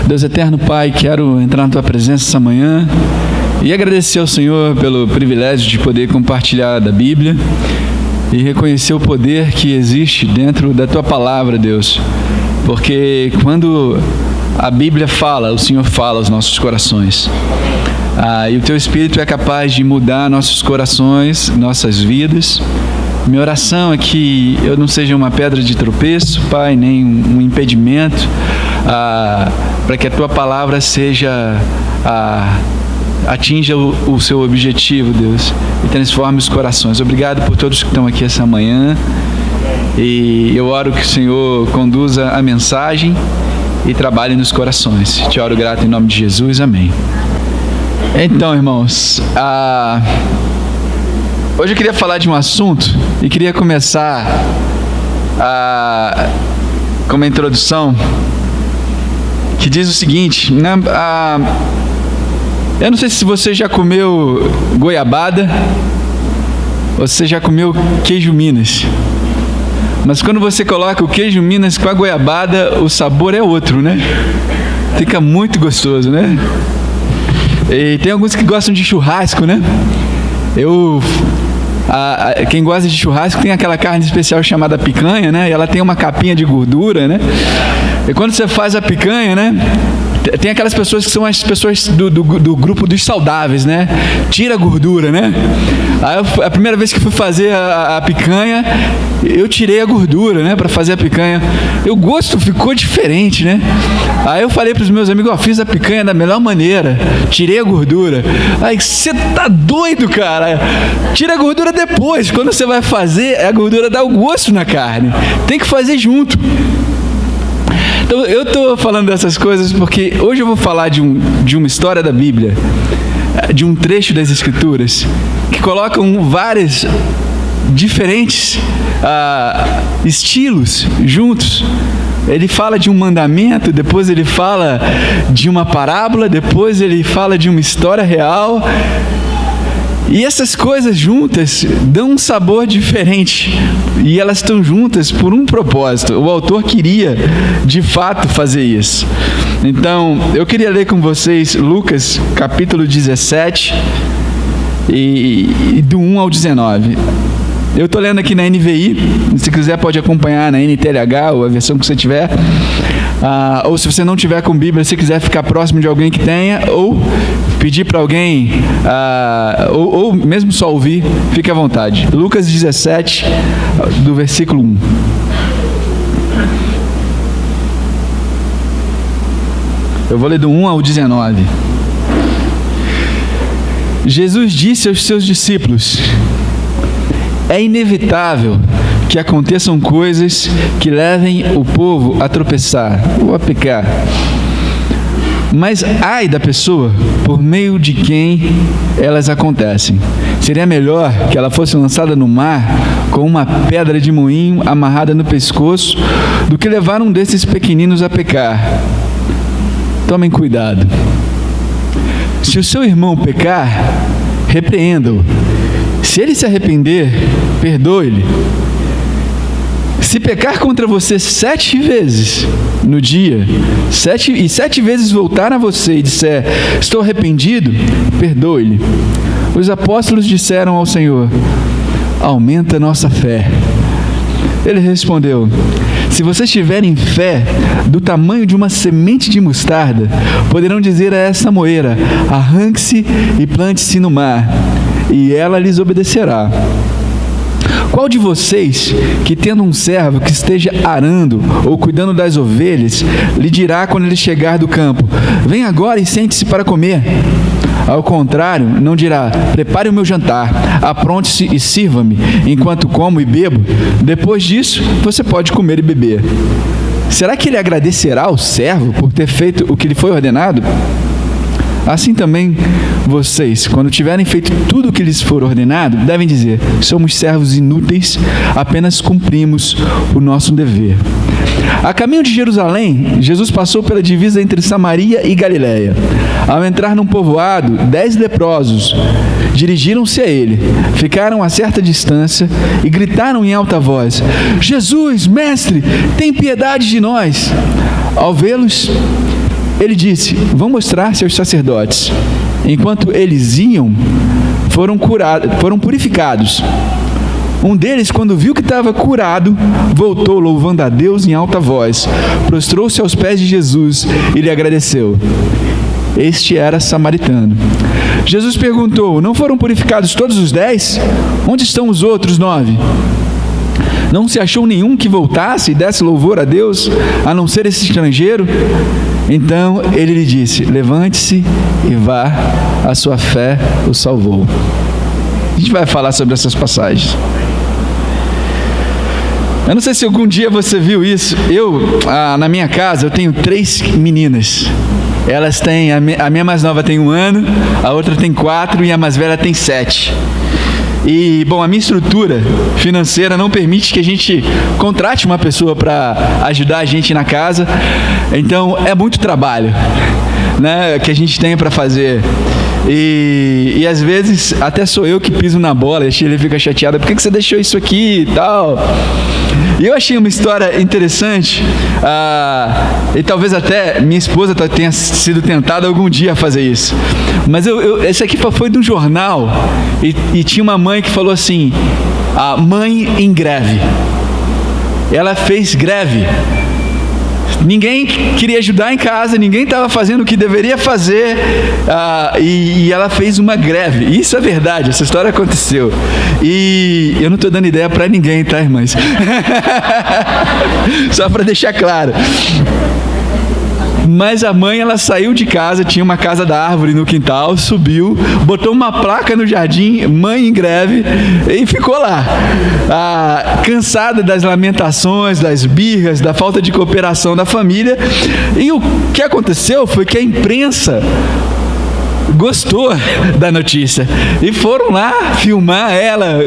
Deus eterno, Pai, quero entrar na Tua presença essa manhã e agradecer ao Senhor pelo privilégio de poder compartilhar da Bíblia e reconhecer o poder que existe dentro da Tua palavra, Deus, porque quando a Bíblia fala, o Senhor fala aos nossos corações. E o Teu Espírito é capaz de mudar nossos corações, nossas vidas. Minha oração é que eu não seja uma pedra de tropeço, Pai, nem um impedimento, para que a Tua palavra atinja o seu objetivo, Deus, e transforme os corações. Obrigado por todos que estão aqui essa manhã, e eu oro que o Senhor conduza a mensagem e trabalhe nos corações. Te oro grato em nome de Jesus, amém. Então, irmãos, hoje eu queria falar de um assunto e queria começar com uma introdução que diz o seguinte, né? Eu não sei se você já comeu goiabada ou se você já comeu queijo Minas, mas quando você coloca o queijo Minas com a goiabada, o sabor é outro, né? Fica muito gostoso, né? E tem alguns que gostam de churrasco, né? Quem gosta de churrasco tem aquela carne especial chamada picanha, né? E ela tem uma capinha de gordura, né? E quando você faz a picanha, né? Tem aquelas pessoas que são as pessoas do grupo dos saudáveis, né? Tira a gordura, né? Aí a primeira vez que fui fazer a picanha, eu tirei a gordura, né? Para fazer a picanha. E o gosto ficou diferente, né? Aí eu falei para os meus amigos, fiz a picanha da melhor maneira, tirei a gordura. Aí, você tá doido, cara? Tira a gordura depois. Quando você vai fazer, a gordura dá o gosto na carne. Tem que fazer junto. Então, eu estou falando dessas coisas porque hoje eu vou falar de uma história da Bíblia, de um trecho das Escrituras, que colocam vários diferentes estilos juntos. Ele fala de um mandamento, depois ele fala de uma parábola, depois ele fala de uma história real. E essas coisas juntas dão um sabor diferente. E elas estão juntas por um propósito. O autor queria, de fato, fazer isso. Então, eu queria ler com vocês Lucas, capítulo 17, e do 1 ao 19. Eu estou lendo aqui na NVI. Se quiser pode acompanhar na NTLH, ou a versão que você tiver. Ou se você não tiver com Bíblia, se quiser ficar próximo de alguém que tenha, ou pedir para alguém, ou mesmo só ouvir, fique à vontade. Lucas 17, do versículo 1. Eu vou ler do 1 ao 19. Jesus disse aos seus discípulos: é inevitável que aconteçam coisas que levem o povo a tropeçar ou a pecar. Mas ai da pessoa por meio de quem elas acontecem. Seria melhor que ela fosse lançada no mar com uma pedra de moinho amarrada no pescoço do que levar um desses pequeninos a pecar. Tomem cuidado. Se o seu irmão pecar, repreenda-o. Se ele se arrepender, perdoe-lhe. Se pecar contra você 7 vezes no dia, 7 vezes voltar a você e disser, estou arrependido, perdoe-lhe. Os apóstolos disseram ao Senhor, aumenta nossa fé. Ele respondeu, se vocês tiverem fé do tamanho de uma semente de mostarda, poderão dizer a essa moeira, arranque-se e plante-se no mar, e ela lhes obedecerá. Qual de vocês, que tendo um servo que esteja arando ou cuidando das ovelhas, lhe dirá quando ele chegar do campo, vem agora e sente-se para comer? Ao contrário, não dirá, prepare o meu jantar, apronte-se e sirva-me, enquanto como e bebo. Depois disso, você pode comer e beber. Será que ele agradecerá ao servo por ter feito o que lhe foi ordenado? Assim também vocês, quando tiverem feito tudo o que lhes for ordenado, devem dizer, somos servos inúteis, apenas cumprimos o nosso dever. A caminho de Jerusalém, Jesus passou pela divisa entre Samaria e Galiléia. Ao entrar num povoado, 10 leprosos dirigiram-se a ele, ficaram a certa distância e gritaram em alta voz, Jesus, mestre, tem piedade de nós. Ao vê-los, ele disse: vão mostrar-se aos sacerdotes. Enquanto eles iam, foram purificados. Um deles, quando viu que estava curado, voltou louvando a Deus em alta voz, prostrou-se aos pés de Jesus e lhe agradeceu. Este era samaritano. Jesus perguntou: não foram purificados todos os 10? Onde estão os outros 9? Não se achou nenhum que voltasse e desse louvor a Deus, a não ser esse estrangeiro? Então ele lhe disse: levante-se e vá, a sua fé o salvou. A gente vai falar sobre essas passagens. Eu não sei se algum dia você viu isso. Na minha casa, eu tenho 3 meninas. Elas têm, a minha mais nova tem 1 ano, a outra tem 4 e a mais velha tem 7. E, bom, a minha estrutura financeira não permite que a gente contrate uma pessoa para ajudar a gente na casa. Então, é muito trabalho, né, que a gente tem para fazer. E às vezes até sou eu que piso na bola, e a Shirley fica chateada: por que você deixou isso aqui e tal? E eu achei uma história interessante, e talvez até minha esposa tenha sido tentada algum dia a fazer isso. Mas esse aqui foi de um jornal, e tinha uma mãe que falou assim: a mãe em greve. Ela fez greve. Ninguém queria ajudar em casa, ninguém estava fazendo o que deveria fazer, e ela fez uma greve. Isso é verdade, essa história aconteceu. E eu não estou dando ideia para ninguém, tá, irmãs? Só para deixar claro. Mas a mãe, ela saiu de casa, tinha uma casa da árvore no quintal, subiu, botou uma placa no jardim: mãe em greve, e ficou lá, cansada das lamentações, das birras, da falta de cooperação da família. E o que aconteceu foi que a imprensa gostou da notícia e foram lá filmar ela,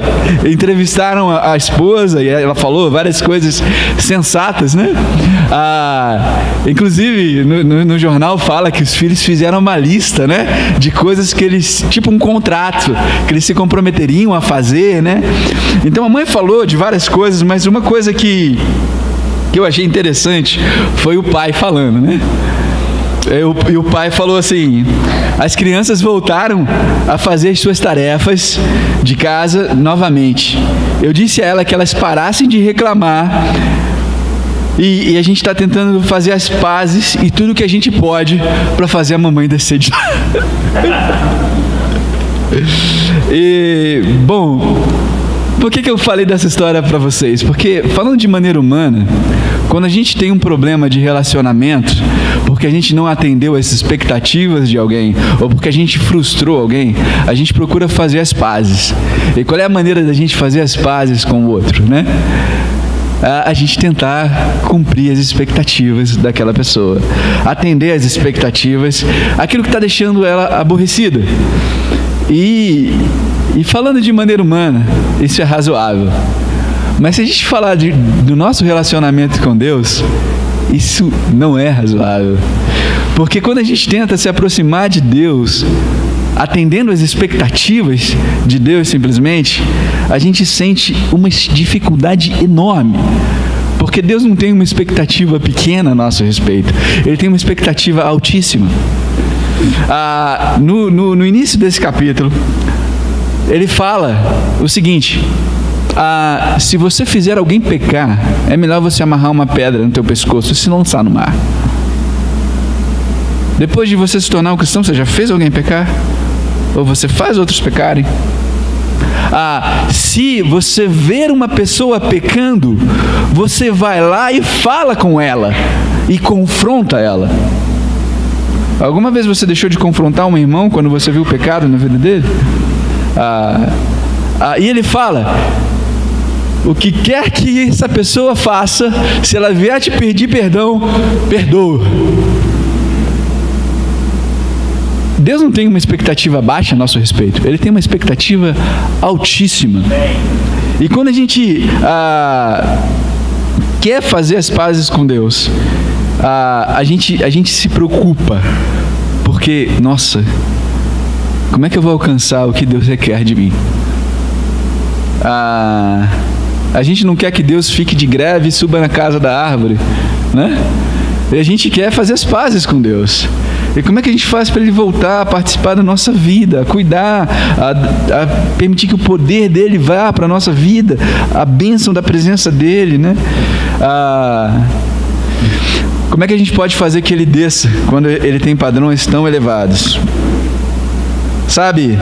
entrevistaram a esposa, e ela falou várias coisas sensatas, né? Inclusive no jornal fala que os filhos fizeram uma lista, né, de coisas que eles, tipo um contrato, que eles se comprometeriam a fazer, né? Então a mãe falou de várias coisas, mas uma coisa que eu achei interessante foi o pai falando, né? E o pai falou assim: as crianças voltaram a fazer as suas tarefas de casa novamente. Eu disse a ela que elas parassem de reclamar, e a gente está tentando fazer as pazes e tudo que a gente pode para fazer a mamãe descer de lá. E, bom, por que eu falei dessa história para vocês? Porque, falando de maneira humana, quando a gente tem um problema de relacionamento, porque a gente não atendeu as expectativas de alguém, ou porque a gente frustrou alguém, a gente procura fazer as pazes. E qual é a maneira da gente fazer as pazes com o outro, né? A gente tentar cumprir as expectativas daquela pessoa, atender as expectativas, aquilo que está deixando ela aborrecida. E falando de maneira humana, isso é razoável. Mas se a gente falar do nosso relacionamento com Deus, isso não é razoável. Porque quando a gente tenta se aproximar de Deus, atendendo as expectativas de Deus simplesmente, a gente sente uma dificuldade enorme. Porque Deus não tem uma expectativa pequena a nosso respeito, Ele tem uma expectativa altíssima. No início desse capítulo, ele fala o seguinte: se você fizer alguém pecar, é melhor você amarrar uma pedra no teu pescoço e se lançar no mar. Depois de você se tornar um cristão, você já fez alguém pecar? Ou você faz outros pecarem? Se você ver uma pessoa pecando, você vai lá e fala com ela e confronta ela. Alguma vez você deixou de confrontar um irmão quando você viu o pecado na vida dele? E ele fala: o que quer que essa pessoa faça, se ela vier te pedir perdão, perdoa. Deus não tem uma expectativa baixa a nosso respeito, Ele tem uma expectativa altíssima. E quando a gente quer fazer as pazes com Deus, a gente se preocupa, porque, nossa, como é que eu vou alcançar o que Deus requer de mim? A gente não quer que Deus fique de greve e suba na casa da árvore, né? E a gente quer fazer as pazes com Deus. E como é que a gente faz para Ele voltar a participar da nossa vida, a cuidar, a permitir que o poder dEle vá para a nossa vida, a bênção da presença dEle, né? Como é que a gente pode fazer que Ele desça quando Ele tem padrões tão elevados? Sabe,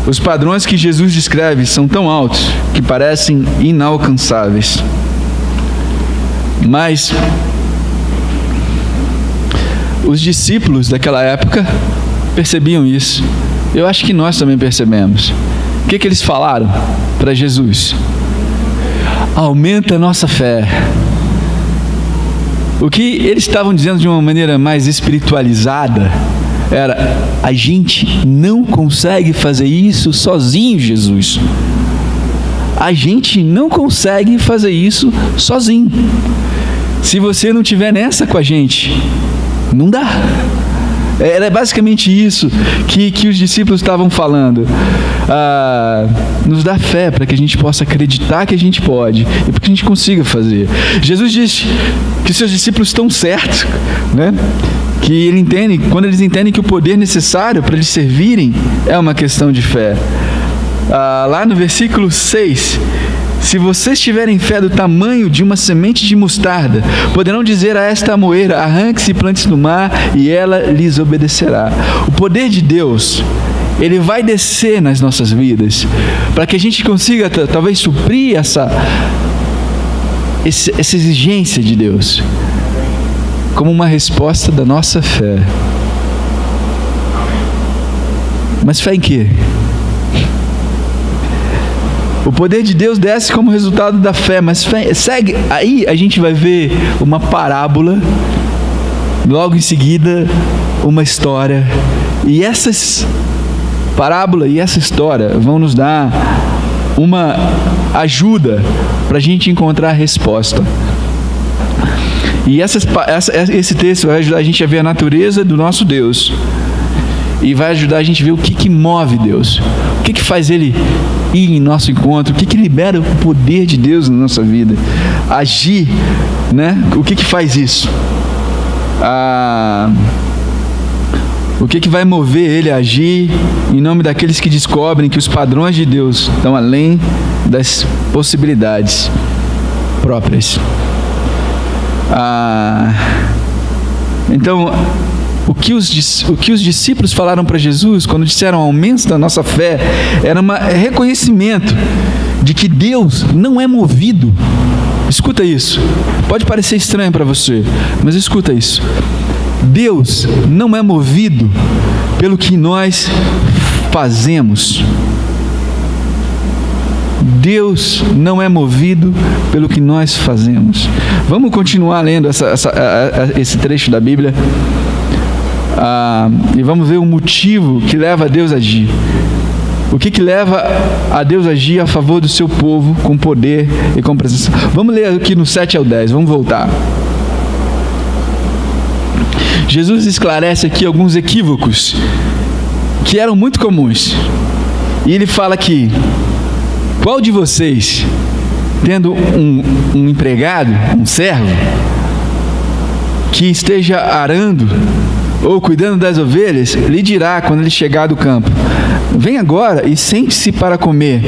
os padrões que Jesus descreve são tão altos que parecem inalcançáveis. Mas os discípulos daquela época percebiam isso. Eu acho que nós também percebemos. O que eles falaram para Jesus? Aumenta a nossa fé. O que eles estavam dizendo de uma maneira mais espiritualizada era: a gente não consegue fazer isso sozinho, Jesus. A gente não consegue fazer isso sozinho. Se você não estiver nessa com a gente, não dá. Era basicamente isso que os discípulos estavam falando. Nos dá fé para que a gente possa acreditar que a gente pode e para que a gente consiga fazer. Jesus disse que seus discípulos estão certos, né? Que quando eles entendem que o poder necessário para eles servirem é uma questão de fé. Lá no versículo 6, se vocês tiverem fé do tamanho de uma semente de mostarda, poderão dizer a esta amoeira: arranque-se e plante-se no mar, e ela lhes obedecerá. O poder de Deus, Ele vai descer nas nossas vidas, para que a gente consiga talvez suprir essa exigência de Deus, como uma resposta da nossa fé. Mas fé em quê? O poder de Deus desce como resultado da fé, mas segue. Aí a gente vai ver uma parábola, logo em seguida uma história, e essa parábola e essa história vão nos dar uma ajuda para a gente encontrar a resposta. E esse texto vai ajudar a gente a ver a natureza do nosso Deus, e vai ajudar a gente a ver o que move Deus, o que faz Ele ir em nosso encontro, o que libera o poder de Deus na nossa vida, agir, né? O que faz isso? O que vai mover Ele a agir em nome daqueles que descobrem que os padrões de Deus estão além das possibilidades próprias. Então, o que os discípulos falaram para Jesus quando disseram aumento da nossa fé era um reconhecimento de que Deus não é movido. Escuta isso. Pode parecer estranho para você, mas escuta isso. Deus não é movido pelo que nós fazemos. Deus não é movido pelo que nós fazemos. Vamos continuar lendo esse trecho da Bíblia. E vamos ver o motivo que leva a Deus a agir. O que leva a Deus a agir a favor do seu povo com poder e com presença. Vamos ler aqui no 7 ao 10, vamos voltar. Jesus esclarece aqui alguns equívocos que eram muito comuns. E ele fala que: qual de vocês, tendo um empregado, um servo, que esteja arando ou cuidando das ovelhas, lhe dirá quando ele chegar do campo: vem agora e sente-se para comer?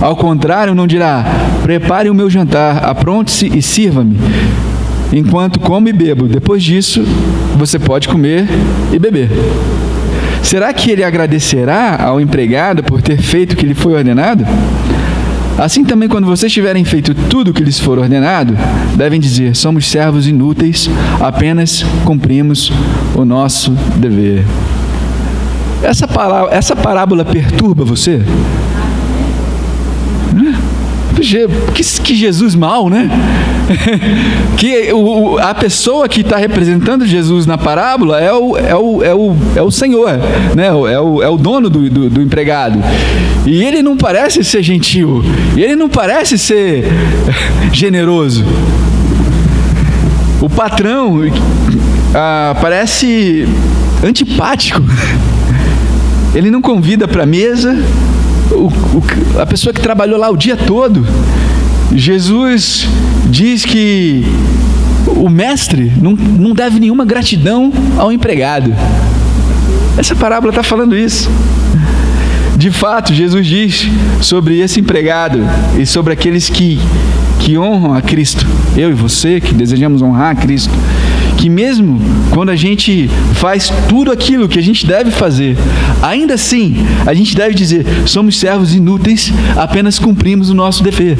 Ao contrário, não dirá: prepare o meu jantar, apronte-se e sirva-me, enquanto como e bebo. Depois disso, você pode comer e beber. Será que ele agradecerá ao empregado por ter feito o que lhe foi ordenado? Assim também, quando vocês tiverem feito tudo o que lhes for ordenado, devem dizer: somos servos inúteis, apenas cumprimos o nosso dever. Essa parábola perturba você? Que Jesus mal, né? Que a pessoa que está representando Jesus na parábola é o Senhor, né? É o dono do empregado. E ele não parece ser gentil, e ele não parece ser generoso. O patrão parece antipático. Ele não convida para a mesa a pessoa que trabalhou lá o dia todo. Jesus diz que o mestre não deve nenhuma gratidão ao empregado. Essa parábola está falando isso. De fato, Jesus diz sobre esse empregado e sobre aqueles que honram a Cristo, eu e você que desejamos honrar a Cristo, que mesmo quando a gente faz tudo aquilo que a gente deve fazer, ainda assim a gente deve dizer: somos servos inúteis, apenas cumprimos o nosso dever.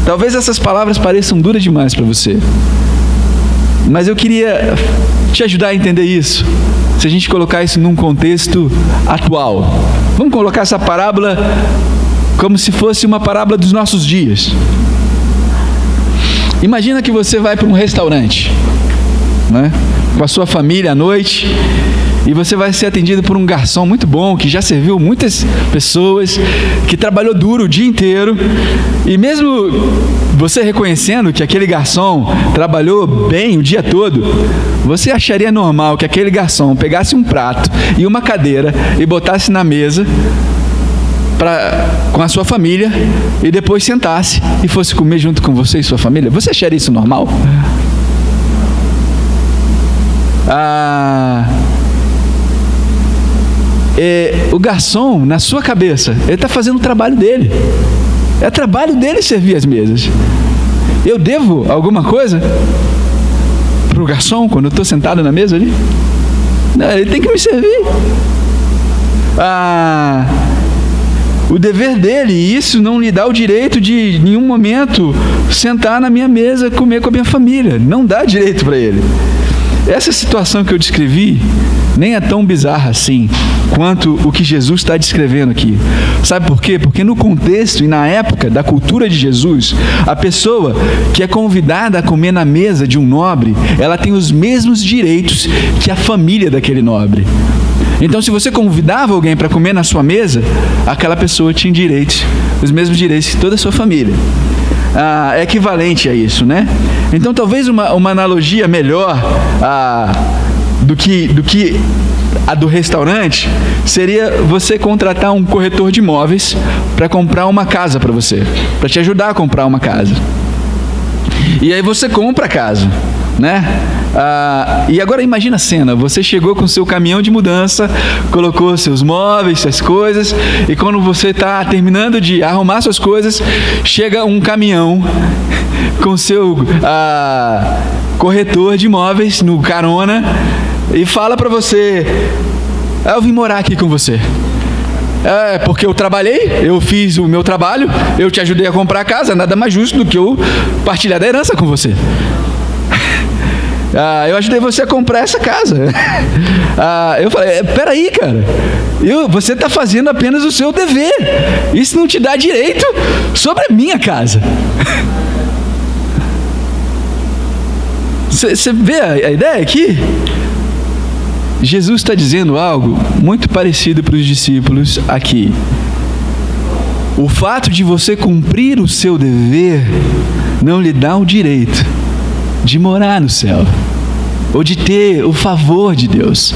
Talvez essas palavras pareçam duras demais para você, mas eu queria te ajudar a entender isso. Se a gente colocar isso num contexto atual, vamos colocar essa parábola como se fosse uma parábola dos nossos dias. Imagina que você vai para um restaurante, né, com a sua família à noite, e você vai ser atendido por um garçom muito bom, que já serviu muitas pessoas, que trabalhou duro o dia inteiro, e mesmo você reconhecendo que aquele garçom trabalhou bem o dia todo, você acharia normal que aquele garçom pegasse um prato e uma cadeira e botasse na mesa com a sua família e depois sentasse e fosse comer junto com você e sua família? Você acharia isso normal? O garçom, na sua cabeça, ele está fazendo o trabalho dele. É trabalho dele servir as mesas. Eu devo alguma coisa para o garçom quando eu estou sentado na mesa ali? Não, ele tem que me servir. O dever dele, e isso não lhe dá o direito de, em nenhum momento, sentar na minha mesa e comer com a minha família. Não dá direito para ele. Essa situação que eu descrevi nem é tão bizarra assim quanto o que Jesus está descrevendo aqui. Sabe por quê? Porque no contexto e na época da cultura de Jesus, a pessoa que é convidada a comer na mesa de um nobre, ela tem os mesmos direitos que a família daquele nobre. Então, se você convidava alguém para comer na sua mesa, aquela pessoa tinha direitos, os mesmos direitos que toda a sua família. É equivalente a isso, né? Então, talvez uma analogia melhor do que a do restaurante seria você contratar um corretor de imóveis para comprar uma casa para você, para te ajudar a comprar uma casa. E aí você compra a casa, né? E agora imagina a cena: você chegou com seu caminhão de mudança, colocou seus móveis, suas coisas, e quando você está terminando de arrumar suas coisas, chega um caminhão com seu corretor de imóveis no carona e fala para você: eu vim morar aqui com você. Porque eu trabalhei, eu fiz o meu trabalho, eu te ajudei a comprar a casa, nada mais justo do que eu partilhar da herança com você. Eu ajudei você a comprar essa casa. Eu falei: peraí, cara, você está fazendo apenas o seu dever, isso não te dá direito sobre a minha casa. Você vê a ideia aqui? Jesus está dizendo algo muito parecido para os discípulos aqui. O fato de você cumprir o seu dever não lhe dá o direito de morar no céu, ou de ter o favor de Deus.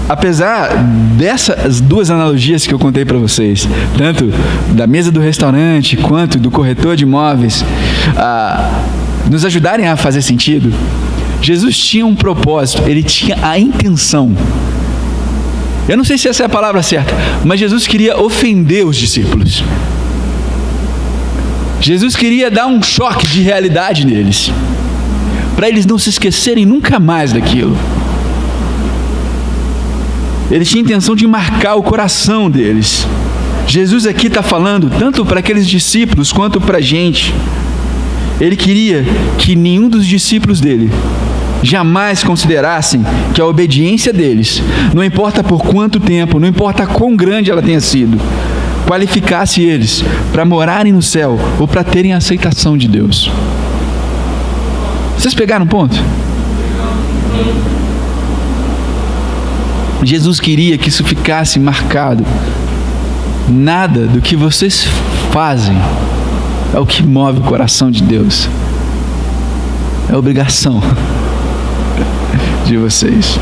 Apesar dessas duas analogias que eu contei para vocês, tanto da mesa do restaurante quanto do corretor de imóveis, nos ajudarem a fazer sentido, Jesus tinha um propósito, ele tinha a intenção. Eu não sei se essa é a palavra certa, mas Jesus queria ofender os discípulos. Jesus queria dar um choque de realidade neles, para eles não se esquecerem nunca mais daquilo. Ele tinha a intenção de marcar o coração deles. Jesus aqui está falando tanto para aqueles discípulos quanto para a gente. Ele queria que nenhum dos discípulos dele jamais considerassem que a obediência deles, não importa por quanto tempo, não importa quão grande ela tenha sido, qualificasse eles para morarem no céu ou para terem a aceitação de Deus. Vocês pegaram um ponto? Jesus queria que isso ficasse marcado. Nada do que vocês fazem é o que move o coração de Deus. É obrigação de vocês.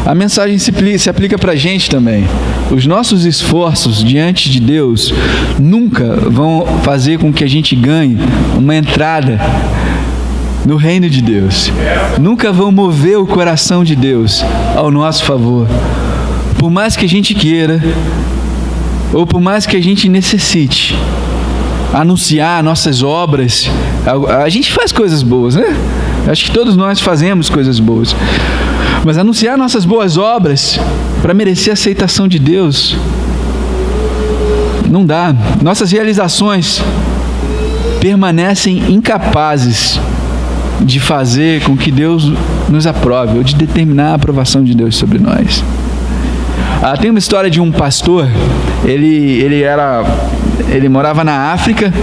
A mensagem se aplica para a gente também. Os nossos esforços diante de Deus nunca vão fazer com que a gente ganhe uma entrada no reino de Deus. Nunca vão mover o coração de Deus ao nosso favor. Por mais que a gente queira, ou por mais que a gente necessite anunciar nossas obras, a gente faz coisas boas, né? Acho que todos nós fazemos coisas boas. Mas anunciar nossas boas obras para merecer a aceitação de Deus, não dá. Nossas realizações permanecem incapazes de fazer com que Deus nos aprove, ou de determinar a aprovação de Deus sobre nós. Tem uma história de um pastor. Ele morava na África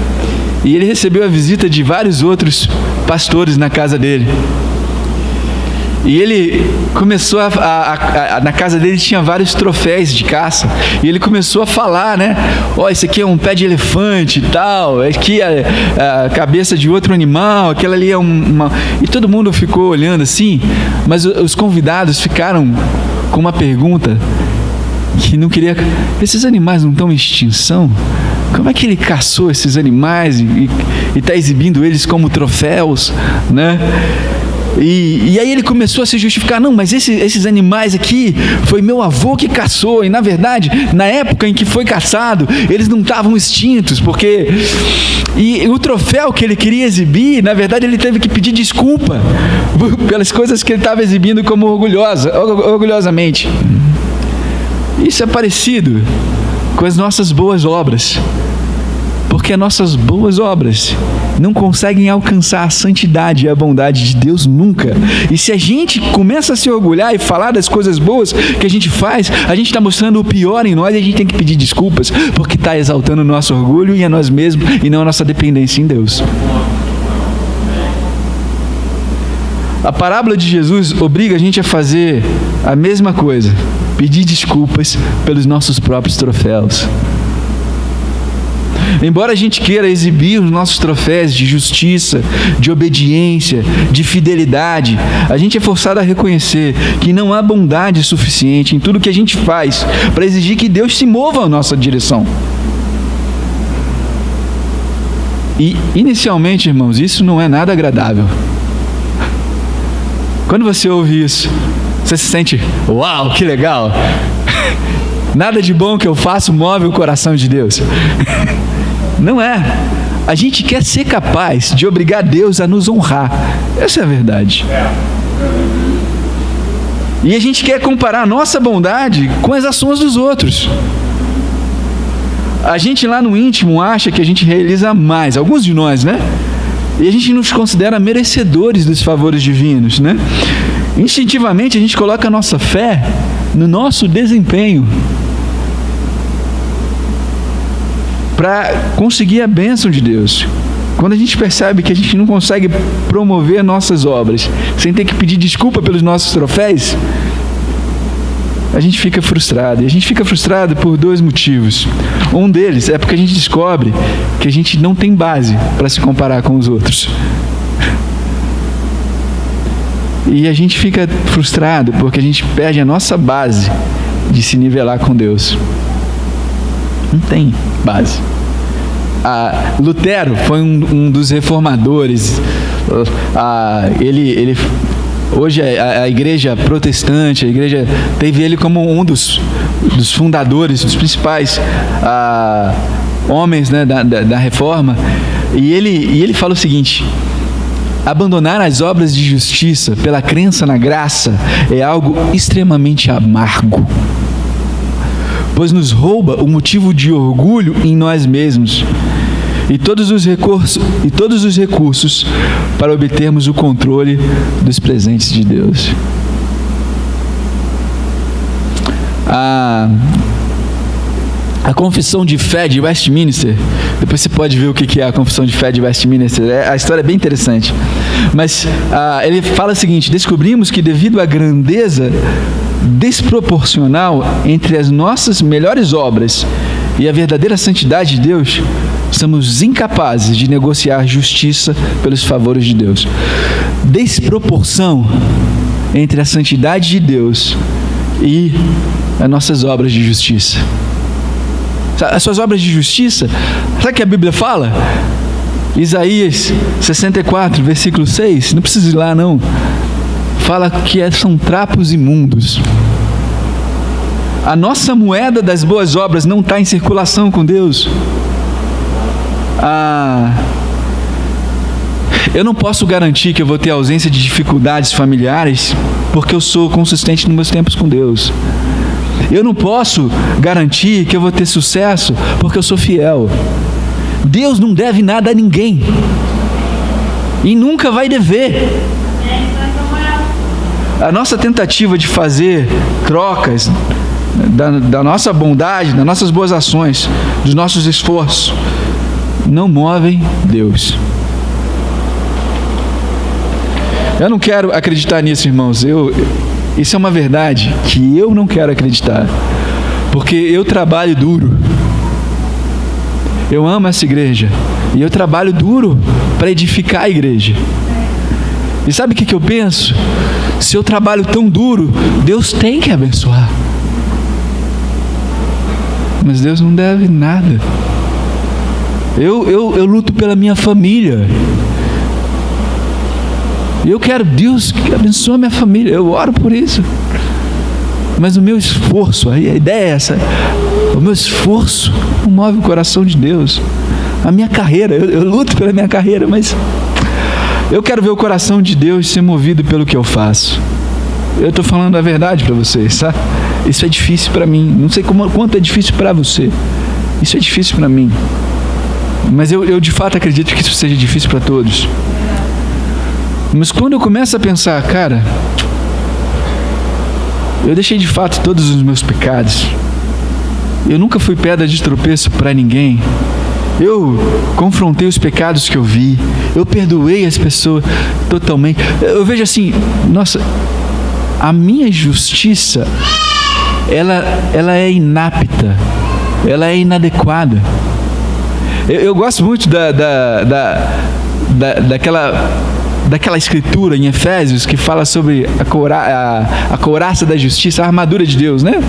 e ele recebeu a visita de vários outros pastores na casa dele. E ele começou na casa dele tinha vários troféus de caça. E ele começou a falar, né? Esse aqui é um pé de elefante e tal. Aqui é a cabeça de outro animal. Aquela ali é uma... E todo mundo ficou olhando assim. Mas os convidados ficaram com uma pergunta que não queria... Esses animais não estão em extinção? Como é que ele caçou esses animais e está exibindo eles como troféus, né? E aí ele começou a se justificar. Não, mas esses animais aqui foi meu avô que caçou. E na verdade, na época em que foi caçado, eles não estavam extintos, porque... E o troféu que ele queria exibir, na verdade ele teve que pedir desculpa pelas coisas que ele estava exibindo como orgulhosamente. Isso é parecido com as nossas boas obras, porque as nossas boas obras não conseguem alcançar a santidade e a bondade de Deus nunca. E se a gente começa a se orgulhar e falar das coisas boas que a gente faz, a gente está mostrando o pior em nós e a gente tem que pedir desculpas, porque está exaltando o nosso orgulho e a nós mesmos e não a nossa dependência em Deus. A parábola de Jesus obriga a gente a fazer a mesma coisa, pedir desculpas pelos nossos próprios troféus. Embora a gente queira exibir os nossos troféus de justiça, de obediência, de fidelidade, a gente é forçado a reconhecer que não há bondade suficiente em tudo que a gente faz para exigir que Deus se mova à nossa direção. E, inicialmente, irmãos, isso não é nada agradável. Quando você ouve isso, você se sente, uau, que legal! Nada de bom que eu faço move o coração de Deus. Não é. A gente quer ser capaz de obrigar Deus a nos honrar. Essa é a verdade. E a gente quer comparar a nossa bondade com as ações dos outros. A gente lá no íntimo acha que a gente realiza mais, alguns de nós, né? E a gente nos considera merecedores dos favores divinos, né? Instintivamente a gente coloca a nossa fé no nosso desempenho para conseguir a bênção de Deus. Quando a gente percebe que a gente não consegue promover nossas obras sem ter que pedir desculpa pelos nossos troféus, a gente fica frustrado. E a gente fica frustrado por dois motivos. Um deles é porque a gente descobre que a gente não tem base para se comparar com os outros. E a gente fica frustrado porque a gente perde a nossa base de se nivelar com Deus. Não tem base. Lutero foi um dos reformadores. Hoje a igreja protestante, a igreja teve ele como um dos fundadores, dos principais homens, né, da reforma. E ele fala o seguinte: abandonar as obras de justiça pela crença na graça é algo extremamente amargo, pois nos rouba o motivo de orgulho em nós mesmos e todos os recursos para obtermos o controle dos presentes de Deus. A Confissão de Fé de Westminster, depois você pode ver o que é a Confissão de Fé de Westminster, a história é bem interessante, mas ele fala o seguinte: descobrimos que devido à grandeza desproporcional entre as nossas melhores obras e a verdadeira santidade de Deus, somos incapazes de negociar justiça pelos favores de Deus. Desproporção entre a santidade de Deus e as nossas obras de justiça. As suas obras de justiça, sabe o que a Bíblia fala? Isaías 64, versículo 6, não precisa ir lá não, fala que são trapos imundos. A nossa moeda das boas obras não está em circulação com Deus. Eu não posso garantir que eu vou ter ausência de dificuldades familiares porque eu sou consistente nos meus tempos com Deus. Eu não posso garantir que eu vou ter sucesso porque eu sou fiel. Deus não deve nada a ninguém e nunca vai dever. A nossa tentativa de fazer trocas da nossa bondade, das nossas boas ações, dos nossos esforços, não movem Deus. Eu não quero acreditar nisso, irmãos. Isso é uma verdade que eu não quero acreditar, porque eu trabalho duro. Eu amo essa igreja e eu trabalho duro para edificar a igreja. E sabe o que eu penso? Se eu trabalho tão duro, Deus tem que abençoar. Mas Deus não deve nada. Eu luto pela minha família. E eu quero Deus que abençoe a minha família. Eu oro por isso. Mas o meu esforço, a ideia é essa, o meu esforço não move o coração de Deus. A minha carreira, eu luto pela minha carreira, mas eu quero ver o coração de Deus ser movido pelo que eu faço. Eu estou falando a verdade para vocês, sabe? Isso é difícil para mim. Não sei quanto é difícil para você. Isso é difícil para mim. Mas eu de fato acredito que isso seja difícil para todos. Mas quando eu começo a pensar, cara, eu deixei de fato todos os meus pecados. Eu nunca fui pedra de tropeço para ninguém. Eu confrontei os pecados que eu vi. Eu perdoei as pessoas totalmente. Eu vejo assim, nossa, a minha justiça, ela é inapta, ela é inadequada. Eu gosto muito daquela escritura em Efésios que fala sobre a couraça da justiça, a armadura de Deus, né?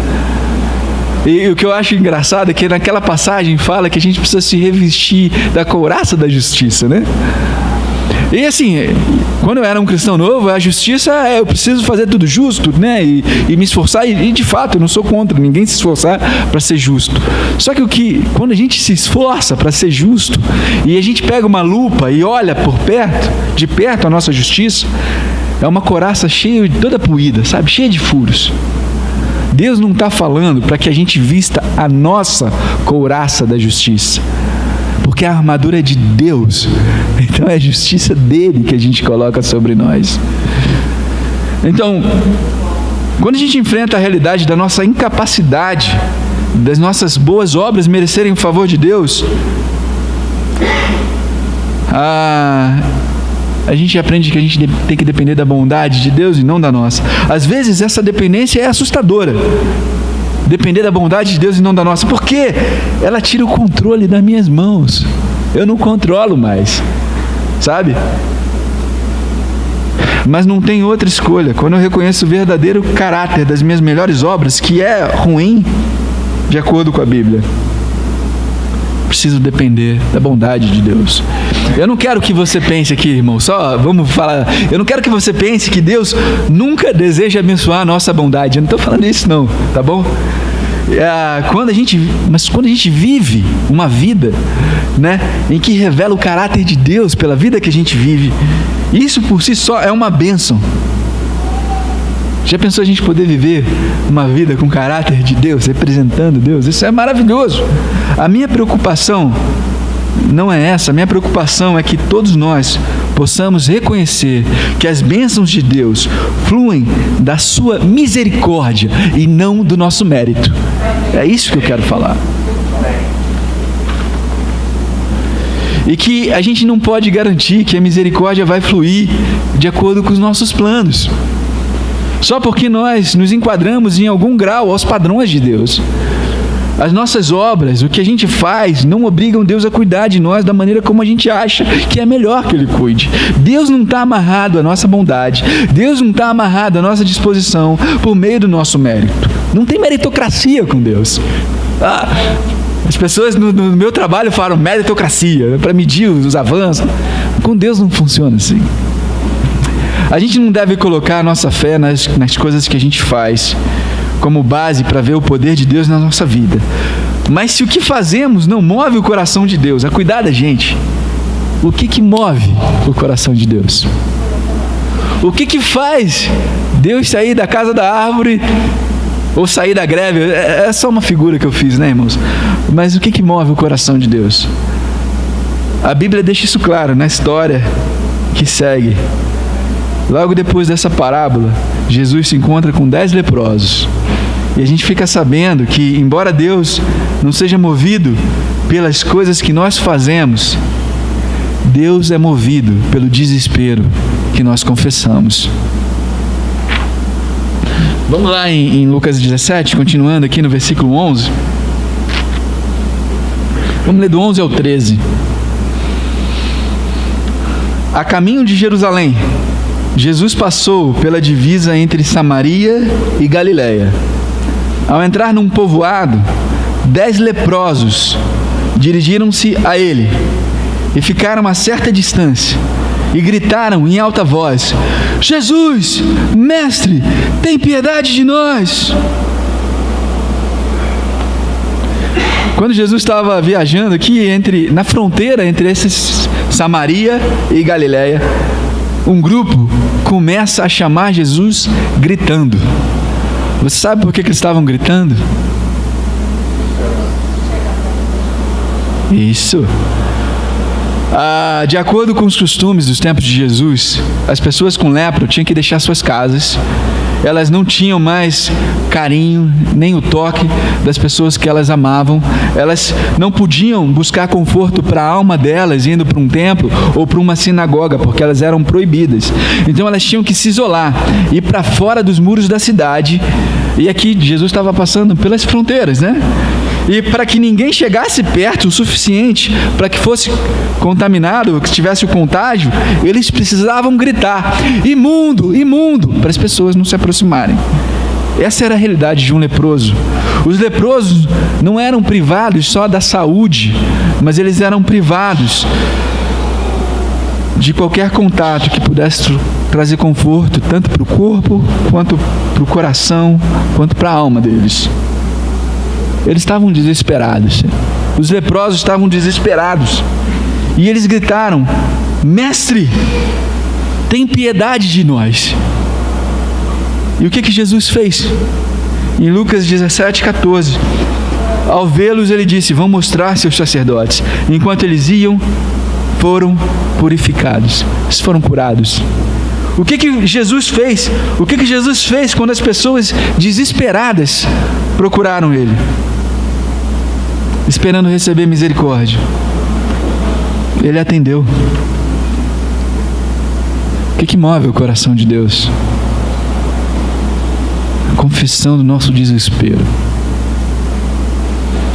E o que eu acho engraçado é que naquela passagem fala que a gente precisa se revestir da couraça da justiça, né? E assim, quando eu era um cristão novo, a justiça eu preciso fazer tudo justo, né? E me esforçar, e de fato eu não sou contra ninguém se esforçar para ser justo. Só que quando a gente se esforça para ser justo, e a gente pega uma lupa e olha de perto a nossa justiça, é uma couraça cheia de toda poída, sabe? Cheia de furos. Deus não está falando para que a gente vista a nossa couraça da justiça, porque a armadura é de Deus, então é a justiça dele que a gente coloca sobre nós. Então, quando a gente enfrenta a realidade da nossa incapacidade, das nossas boas obras merecerem o favor de Deus, a gente aprende que a gente tem que depender da bondade de Deus e não da nossa. Às vezes essa dependência é assustadora. Depender da bondade de Deus e não da nossa. Por quê? Ela tira o controle das minhas mãos. Eu não controlo mais, sabe? Mas não tem outra escolha. Quando eu reconheço o verdadeiro caráter das minhas melhores obras, que é ruim, de acordo com a Bíblia, preciso depender da bondade de Deus. Eu não quero que você pense aqui, irmão, só vamos falar, eu não quero que você pense que Deus nunca deseja abençoar a nossa bondade. Eu não estou falando isso não, tá bom? Quando a gente vive uma vida, né, em que revela o caráter de Deus pela vida que a gente vive, isso por si só é uma bênção. Já pensou a gente poder viver uma vida com caráter de Deus, representando Deus? Isso é maravilhoso. A minha preocupação não é essa. A minha preocupação é que todos nós possamos reconhecer que as bênçãos de Deus fluem da sua misericórdia e não do nosso mérito. É isso que eu quero falar. E que a gente não pode garantir que a misericórdia vai fluir de acordo com os nossos planos, só porque nós nos enquadramos em algum grau aos padrões de Deus. As nossas obras, o que a gente faz, não obrigam Deus a cuidar de nós da maneira como a gente acha que é melhor que Ele cuide. Deus não está amarrado à nossa bondade. Deus não está amarrado à nossa disposição por meio do nosso mérito. Não tem meritocracia com Deus. As pessoas no meu trabalho falam meritocracia, para medir os avanços. Com Deus não funciona assim. A gente não deve colocar a nossa fé nas coisas que a gente faz como base para ver o poder de Deus na nossa vida. Mas se o que fazemos não move o coração de Deus a cuidar da gente, o que move o coração de Deus? O que faz Deus sair da casa da árvore ou sair da greve? É só uma figura que eu fiz, né, irmãos? Mas o que move o coração de Deus? A Bíblia deixa isso claro na história que segue. Logo depois dessa parábola, Jesus se encontra com 10 leprosos. E a gente fica sabendo que, embora Deus não seja movido pelas coisas que nós fazemos, Deus é movido pelo desespero que nós confessamos. Vamos lá em Lucas 17, continuando aqui no versículo 11. Vamos ler do 11 ao 13. A caminho de Jerusalém, Jesus passou pela divisa entre Samaria e Galiléia. Ao entrar num povoado, 10 leprosos dirigiram-se a ele e ficaram a certa distância e gritaram em alta voz: Jesus, mestre, tem piedade de nós. Quando Jesus estava viajando aqui na fronteira entre esses Samaria e Galiléia, um grupo começa a chamar Jesus gritando. Você sabe por que eles estavam gritando? Isso. De acordo com os costumes dos tempos de Jesus, as pessoas com lepra tinham que deixar suas casas. Elas não tinham mais carinho, nem o toque das pessoas que elas amavam. Elas não podiam buscar conforto para a alma delas indo para um templo ou para uma sinagoga, porque elas eram proibidas. Então elas tinham que se isolar, ir para fora dos muros da cidade. E aqui Jesus estava passando pelas fronteiras, né? E para que ninguém chegasse perto o suficiente para que fosse contaminado, que tivesse o contágio, eles precisavam gritar: imundo, imundo, para as pessoas não se aproximarem. Essa era a realidade de um leproso. Os leprosos não eram privados só da saúde, mas eles eram privados de qualquer contato que pudesse trazer conforto, tanto para o corpo, quanto para o coração, quanto para a alma deles. Eles estavam desesperados. Os leprosos estavam desesperados. E eles gritaram: Mestre, tem piedade de nós. E o que Jesus fez? Em Lucas 17:14, ao vê-los ele disse: vão mostrar-se aos sacerdotes. Enquanto eles iam, foram purificados. Eles foram curados. O que Jesus fez? O que Jesus fez quando as pessoas desesperadas procuraram ele, esperando receber misericórdia? Ele atendeu. O que move o coração de Deus? A confissão do nosso desespero.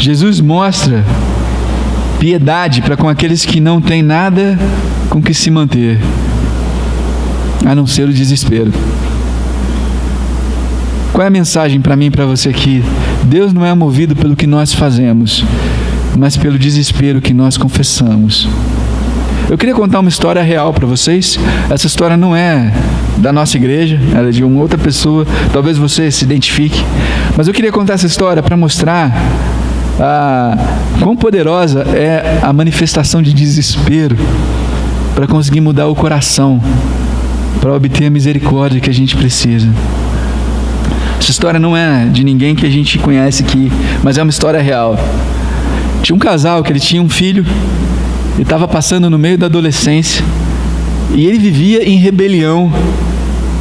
Jesus mostra piedade para com aqueles que não têm nada com que se manter, a não ser o desespero. Qual é a mensagem para mim e para você aqui? Deus não é movido pelo que nós fazemos, mas pelo desespero que nós confessamos. Eu queria contar uma história real para vocês. Essa história não é da nossa igreja, ela é de uma outra pessoa, talvez você se identifique, mas eu queria contar essa história para mostrar quão poderosa é a manifestação de desespero para conseguir mudar o coração, para obter a misericórdia que a gente precisa. Essa história não é de ninguém que a gente conhece aqui, mas é uma história real. Tinha um casal que ele tinha um filho e estava passando no meio da adolescência, e ele vivia em rebelião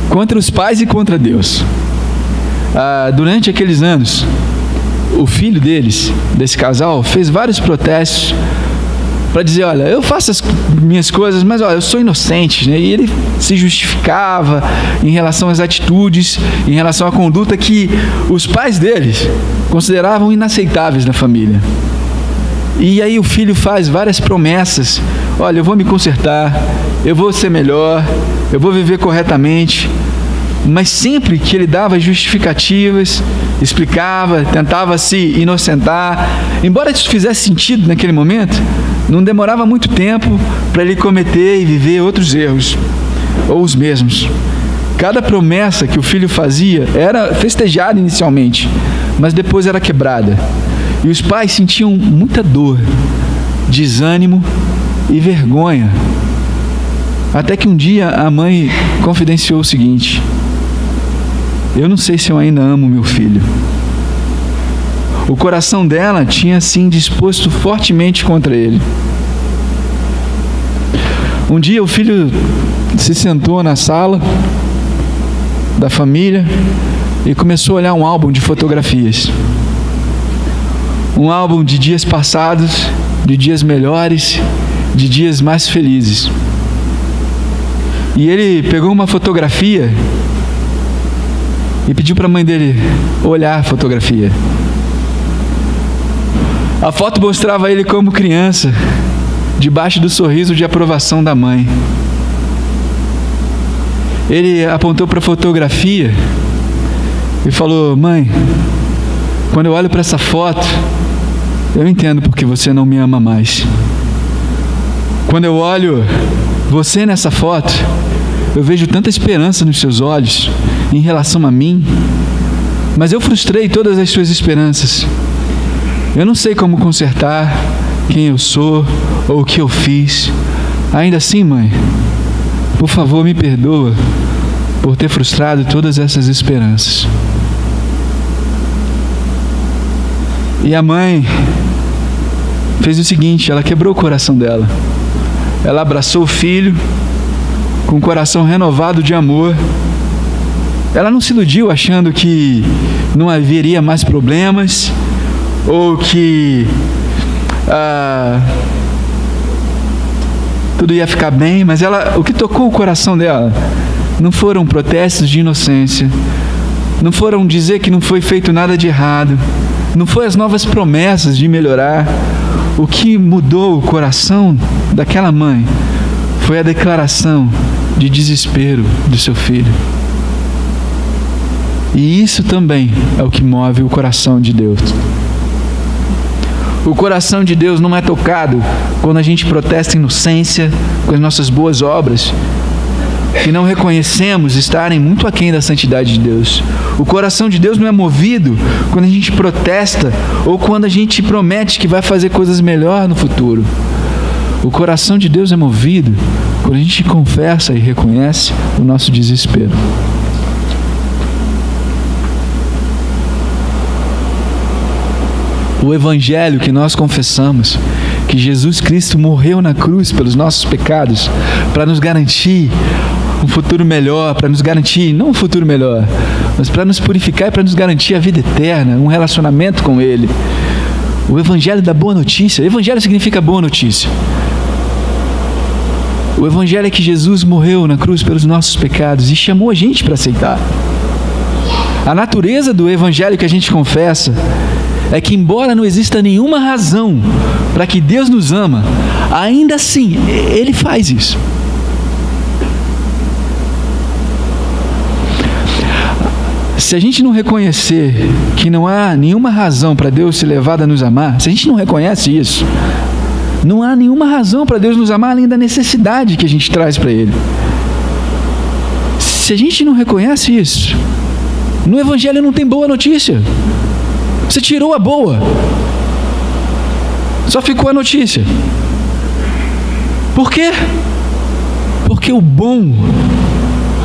contra os pais e contra Deus. Durante aqueles anos, o filho desse casal, fez vários protestos para dizer, olha, eu faço as minhas coisas, mas olha, eu sou inocente, né? E ele se justificava em relação às atitudes, em relação à conduta que os pais deles consideravam inaceitáveis na família. E aí o filho faz várias promessas, olha, eu vou me consertar, eu vou ser melhor, eu vou viver corretamente, mas sempre que ele dava justificativas, explicava, tentava se inocentar, embora isso fizesse sentido naquele momento, não demorava muito tempo para ele cometer e viver outros erros, ou os mesmos. Cada promessa que o filho fazia era festejada inicialmente, mas depois era quebrada. E os pais sentiam muita dor, desânimo e vergonha. Até que um dia a mãe confidenciou o seguinte: eu não sei se eu ainda amo meu filho. O coração dela tinha assim disposto fortemente contra ele. Um dia o filho se sentou na sala da família e começou a olhar um álbum de fotografias. Um álbum de dias passados, de dias melhores, de dias mais felizes. E ele pegou uma fotografia e pediu para a mãe dele olhar a fotografia. A foto mostrava ele como criança, debaixo do sorriso de aprovação da mãe. Ele apontou para a fotografia e falou: mãe, quando eu olho para essa foto, eu entendo porque você não me ama mais. Quando eu olho você nessa foto, eu vejo tanta esperança nos seus olhos em relação a mim, mas eu frustrei todas as suas esperanças. Eu não sei como consertar quem eu sou ou o que eu fiz. Ainda assim, mãe, por favor, me perdoa por ter frustrado todas essas esperanças. E a mãe fez o seguinte: ela quebrou o coração dela. Ela abraçou o filho com um coração renovado de amor. Ela não se iludiu achando que não haveria mais problemas ou que tudo ia ficar bem, mas o que tocou o coração dela não foram protestos de inocência, não foram dizer que não foi feito nada de errado, não foi as novas promessas de melhorar. O que mudou o coração daquela mãe foi a declaração de desespero do seu filho. E isso também é o que move o coração de Deus. O coração de Deus não é tocado quando a gente protesta inocência com as nossas boas obras, que não reconhecemos estarem muito aquém da santidade de Deus. O coração de Deus não é movido quando a gente protesta ou quando a gente promete que vai fazer coisas melhor no futuro. O coração de Deus é movido quando a gente confessa e reconhece o nosso desespero. O evangelho que nós confessamos, que Jesus Cristo morreu na cruz pelos nossos pecados, para nos garantir um futuro melhor, para nos garantir, não um futuro melhor, mas para nos purificar e para nos garantir a vida eterna, um relacionamento com Ele. O evangelho da boa notícia. Evangelho significa boa notícia. O evangelho é que Jesus morreu na cruz pelos nossos pecados e chamou a gente para aceitar. A natureza do evangelho que a gente confessa é que, embora não exista nenhuma razão para que Deus nos ama, ainda assim, Ele faz isso. Se a gente não reconhecer que não há nenhuma razão para Deus ser levado a nos amar, se a gente não reconhece isso, não há nenhuma razão para Deus nos amar além da necessidade que a gente traz para Ele. Se a gente não reconhece isso, no Evangelho não tem boa notícia. Você tirou a boa, só ficou a notícia. Por quê? Porque o bom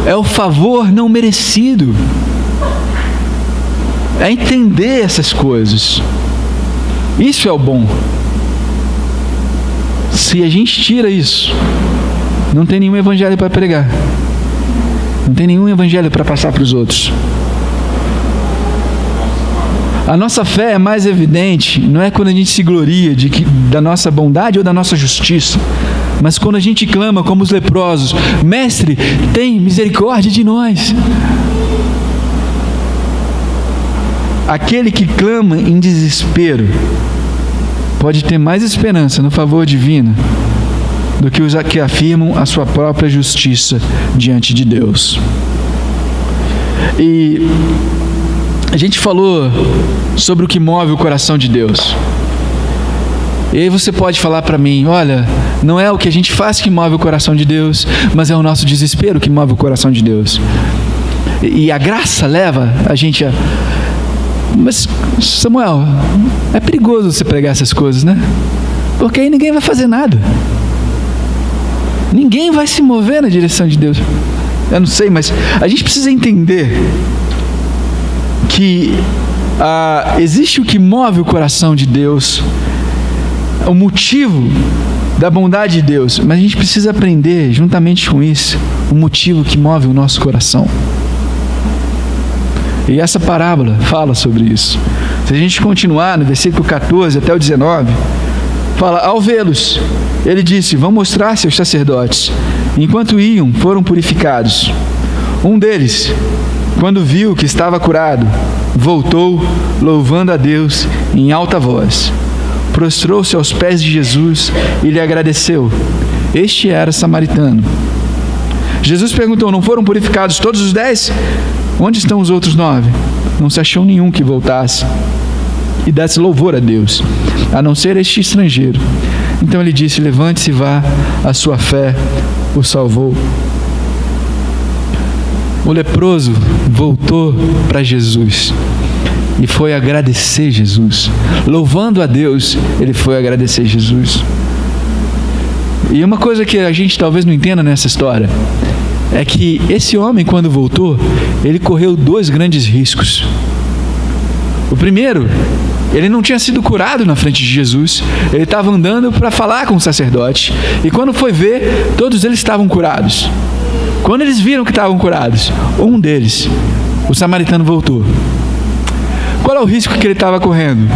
é o favor não merecido. É entender essas coisas. Isso é o bom. Se a gente tira isso, não tem nenhum evangelho para pregar, não tem nenhum evangelho para passar para os outros. A nossa fé é mais evidente, não é quando a gente se gloria da nossa bondade ou da nossa justiça, mas quando a gente clama como os leprosos: Mestre, tem misericórdia de nós. Aquele que clama em desespero pode ter mais esperança no favor divino do que os que afirmam a sua própria justiça diante de Deus. E a gente falou sobre o que move o coração de Deus. E aí você pode falar para mim: olha, não é o que a gente faz que move o coração de Deus, mas é o nosso desespero que move o coração de Deus. E a graça leva a gente a... Mas, Samuel, é perigoso você pregar essas coisas, né? Porque aí ninguém vai fazer nada. Ninguém vai se mover na direção de Deus. Eu não sei, mas a gente precisa entender que existe o que move o coração de Deus, o motivo da bondade de Deus, mas a gente precisa aprender, juntamente com isso, o motivo que move o nosso coração. E essa parábola fala sobre isso. Se a gente continuar no versículo 14 até o 19, fala: ao vê-los, ele disse: vão mostrar-se aos sacerdotes. Enquanto iam, foram purificados. Um deles, quando viu que estava curado, voltou, louvando a Deus em alta voz. Prostrou-se aos pés de Jesus e lhe agradeceu. Este era samaritano. Jesus perguntou: não foram purificados todos os 10? Onde estão os outros 9? Não se achou nenhum que voltasse e desse louvor a Deus, a não ser este estrangeiro. Então ele disse: levante-se e vá, a sua fé o salvou. O leproso voltou para Jesus e foi agradecer Jesus. Louvando a Deus, ele foi agradecer Jesus. E uma coisa que a gente talvez não entenda nessa história é que esse homem, quando voltou, ele correu 2 grandes riscos. O primeiro, ele não tinha sido curado na frente de Jesus. Ele estava andando para falar com o sacerdote, e quando foi ver, todos eles estavam curados. Quando eles viram que estavam curados, um deles, o samaritano, voltou. Qual é o risco que ele estava correndo?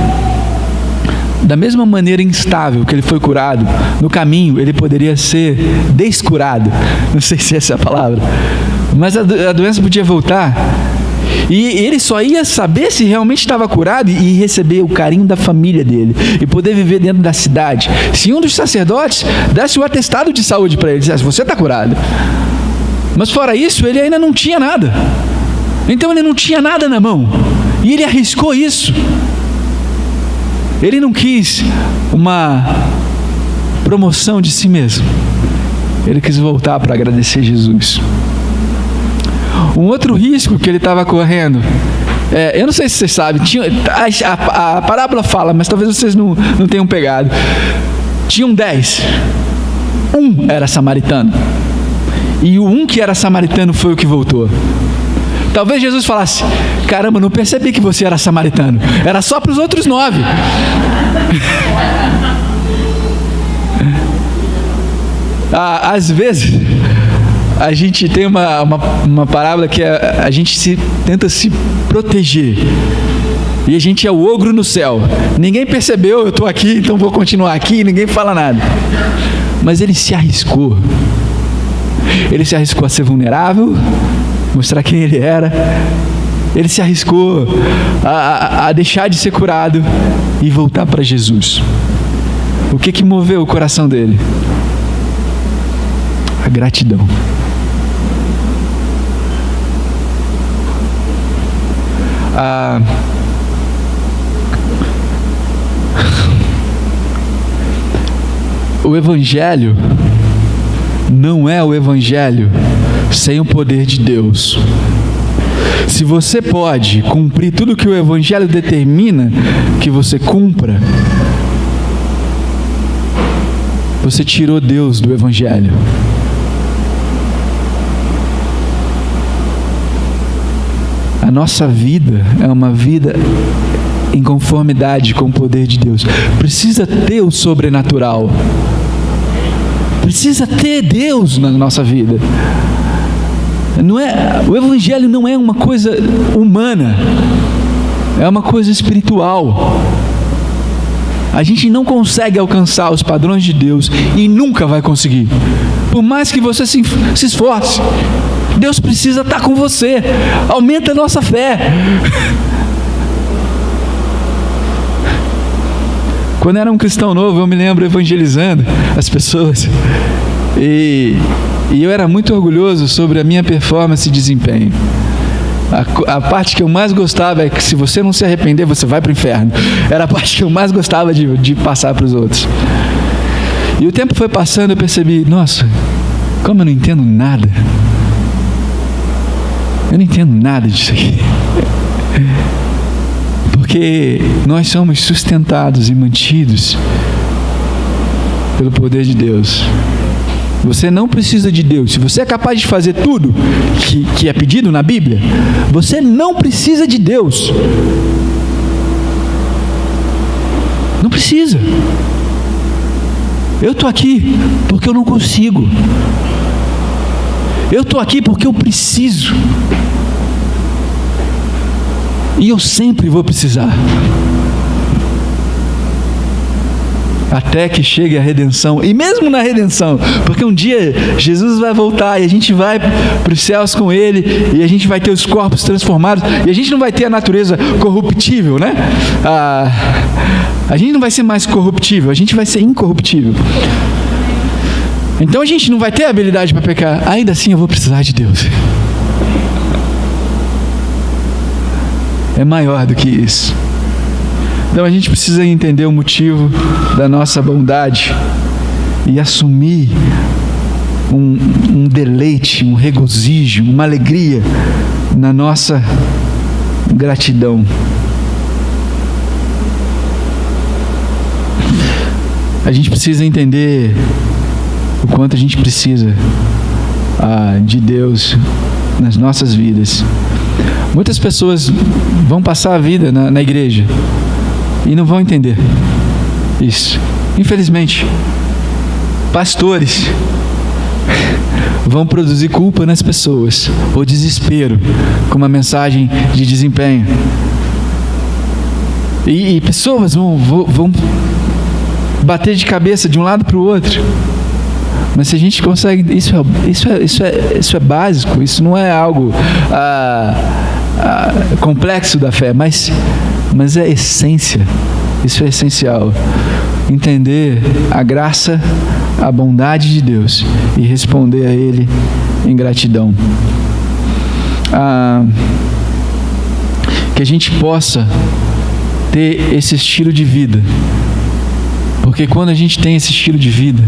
Da mesma maneira instável que ele foi curado, no caminho ele poderia ser descurado. Não sei se essa é a palavra, mas a doença podia voltar. E ele só ia saber se realmente estava curado e receber o carinho da família dele e poder viver dentro da cidade, se um dos sacerdotes desse o atestado de saúde para ele, dissesse: você está curado. Mas fora isso, ele ainda não tinha nada. Então ele não tinha nada na mão, e ele arriscou isso. Ele não quis uma promoção de si mesmo. Ele quis voltar para agradecer Jesus. Um outro risco que ele estava correndo, eu não sei se vocês sabem, a parábola fala, mas talvez vocês não tenham pegado. Tinham 10. Um era samaritano. E o um que era samaritano foi o que voltou. Talvez Jesus falasse: caramba, não percebi que você era samaritano. Era só para os outros 9. Às vezes a gente tem uma parábola que a gente tenta se proteger. E a gente é o ogro no céu. Ninguém percebeu, eu estou aqui, então vou continuar aqui, ninguém fala nada. Mas ele se arriscou. Ele se arriscou a ser vulnerável, mostrar quem ele era. Ele se arriscou a deixar de ser curado e voltar para Jesus. O que moveu o coração dele? A gratidão. O Evangelho não é o Evangelho sem o poder de Deus. Se você pode cumprir tudo que o Evangelho determina que você cumpra, você tirou Deus do Evangelho. A nossa vida é uma vida em conformidade com o poder de Deus. Precisa ter o sobrenatural. Precisa ter Deus na nossa vida. O Evangelho não é uma coisa humana. é uma coisa espiritual. A gente não consegue alcançar os padrões de Deus e nunca vai conseguir. Por mais que você se esforce, Deus precisa estar com você. Aumenta a nossa fé. Quando eu era um cristão novo, eu me lembro evangelizando as pessoas. E eu era muito orgulhoso sobre a minha performance e desempenho. A parte que eu mais gostava é que se você não se arrepender, você vai para o inferno. Era a parte que eu mais gostava de passar para os outros. E o tempo foi passando, eu percebi, nossa, como eu não entendo nada. Eu não entendo nada disso aqui. Porque nós somos sustentados e mantidos pelo poder de Deus. Você não precisa de Deus. Se você é capaz de fazer tudo que é pedido na Bíblia, você não precisa de Deus. Não precisa. Eu estou aqui porque eu não consigo. Eu estou aqui porque eu preciso. E eu sempre vou precisar. Até que chegue a redenção. E mesmo na redenção, porque um dia Jesus vai voltar e a gente vai para os céus com Ele, e a gente vai ter os corpos transformados, e a gente não vai ter a natureza corruptível, né? A gente não vai ser mais corruptível, a gente vai ser incorruptível. Então a gente não vai ter a habilidade para pecar. Ainda assim eu vou precisar de Deus. É maior do que isso. Então a gente precisa entender o motivo da nossa bondade e assumir um deleite, um regozijo, uma alegria na nossa gratidão. A gente precisa entender o quanto a gente precisa de Deus nas nossas vidas. Muitas pessoas vão passar a vida na igreja e não vão entender isso. Infelizmente, pastores vão produzir culpa nas pessoas, ou desespero, com uma mensagem de desempenho. E pessoas vão bater de cabeça de um lado para o outro. Mas se a gente consegue, isso é básico, isso não é algo complexo da fé, mas é essência, isso é essencial. Entender a graça, a bondade de Deus e responder a Ele em gratidão. Que a gente possa ter esse estilo de vida, porque quando a gente tem esse estilo de vida,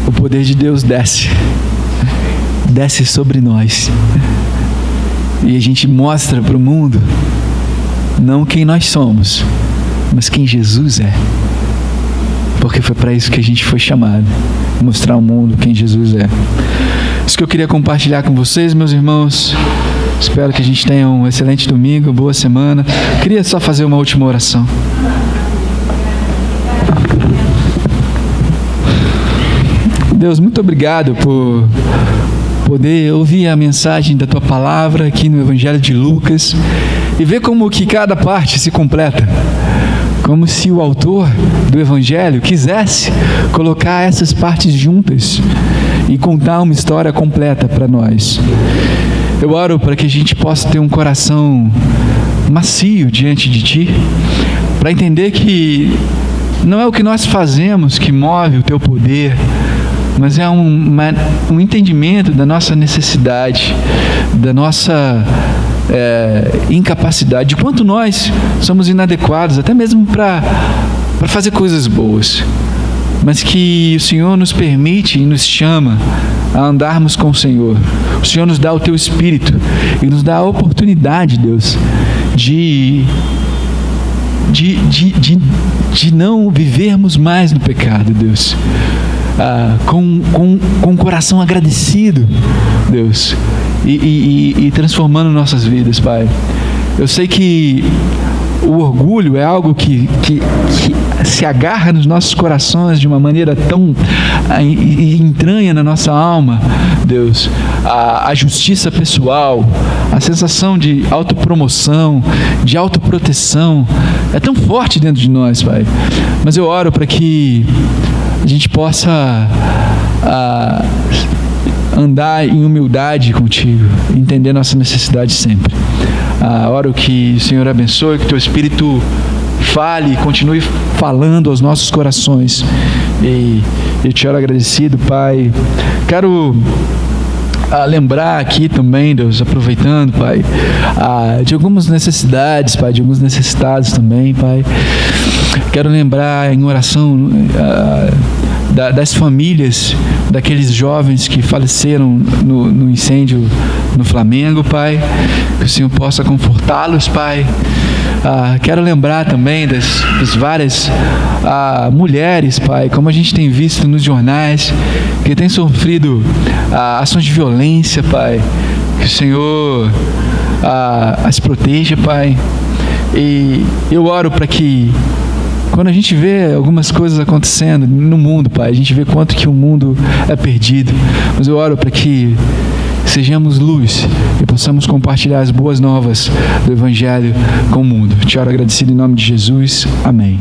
o poder de Deus desce sobre nós, e a gente mostra para o mundo não quem nós somos, mas quem Jesus é, porque foi para isso que a gente foi chamado, mostrar ao mundo quem Jesus é. Isso que eu queria compartilhar com vocês, meus irmãos. Espero que a gente tenha um excelente domingo, boa semana. Queria só fazer uma última oração. Deus, muito obrigado por poder ouvir a mensagem da Tua Palavra aqui no Evangelho de Lucas e ver como que cada parte se completa. Como se o autor do Evangelho quisesse colocar essas partes juntas e contar uma história completa para nós. Eu oro para que a gente possa ter um coração macio diante de Ti, para entender que não é o que nós fazemos que move o Teu poder, mas é um entendimento da nossa necessidade, da nossa incapacidade, de quanto nós somos inadequados, até mesmo para fazer coisas boas, mas que o Senhor nos permite e nos chama a andarmos com o Senhor. O Senhor nos dá o Teu Espírito e nos dá a oportunidade, Deus, de não vivermos mais no pecado, Deus. Com um coração agradecido, Deus, e transformando nossas vidas, Pai. Eu sei que o orgulho é algo que se agarra nos nossos corações de uma maneira tão entranha na nossa alma, Deus. A justiça pessoal, a sensação de autopromoção, de autoproteção, é tão forte dentro de nós, Pai. Mas eu oro para que a gente possa andar em humildade contigo, entender nossa necessidade sempre. Oro que o Senhor abençoe, que teu Espírito fale, continue falando aos nossos corações. E eu te oro agradecido, Pai. Quero lembrar aqui também, Deus, aproveitando, Pai, de algumas necessidades, Pai, de alguns necessitados também, Pai. Quero lembrar em oração das famílias daqueles jovens que faleceram no incêndio no Flamengo, Pai. Que o Senhor possa confortá-los, Pai. Quero lembrar também das várias mulheres, Pai, como a gente tem visto nos jornais, que têm sofrido ações de violência, Pai. Que o Senhor as proteja, Pai. E eu oro para que, quando a gente vê algumas coisas acontecendo no mundo, Pai, a gente vê quanto que o mundo é perdido. Mas eu oro para que sejamos luz e possamos compartilhar as boas novas do Evangelho com o mundo. Te oro agradecido em nome de Jesus. Amém.